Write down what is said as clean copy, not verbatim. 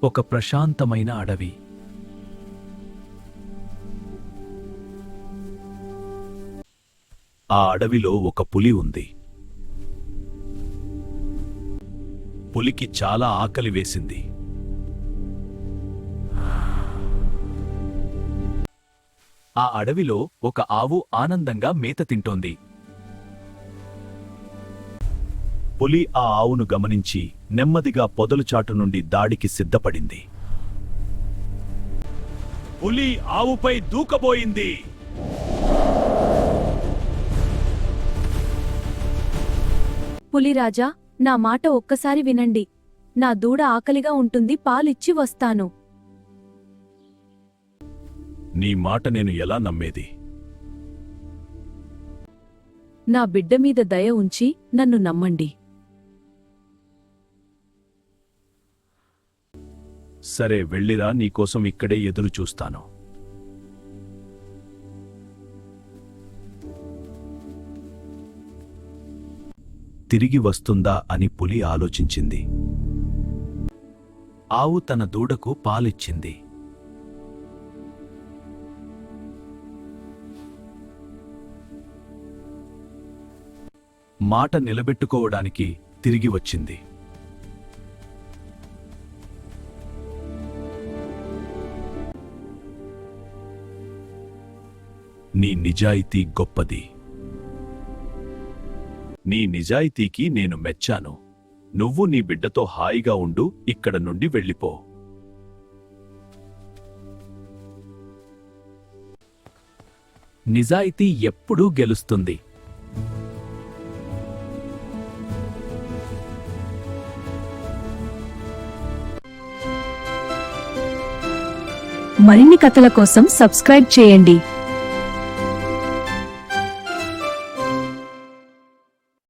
ఒక ప్రశాంతమైన అడవి. ఆ అడవిలో ఒక పులి ఉంది. పులికి చాలా ఆకలి వేసింది. ఆ అడవిలో ఒక ఆవు ఆనందంగా మేత తింటోంది. పులి ఆ ఆవును గమనించి నెమ్మదిగా పొదలుచాటు నుండి దాడికి సిద్ధపడింది. పులి ఆవుపై దూకబోయింది. పులిరాజా, నా మాట ఒక్కసారి వినండి. నా దూడ ఆకలిగా ఉంటుంది, పాలిచ్చి వస్తాను. నీ మాట నేను ఎలా నమ్మేది? నా బిడ్డ మీద దయ ఉంచి నన్ను నమ్మండి. సరే, వెళ్ళిరా, నీకోసం ఇక్కడే ఎదురు చూస్తాను. తిరిగి వస్తుందా అని పులి ఆలోచించింది. ఆవు తన దూడకు పాలిచ్చింది. మాట నిలబెట్టుకోవడానికి తిరిగి వచ్చింది. నీ నిజాయితీ గొప్పది. నీ నిజాయితీకి నేను మెచ్చాను. నువ్వు నీ బిడ్డతో హాయిగా ఉండు, ఇక్కడ నుండి వెళ్ళిపో. నిజాయితీ ఎప్పుడూ గెలుస్తుంది. మరిన్ని కథల కోసం సబ్స్క్రైబ్ చేయండి.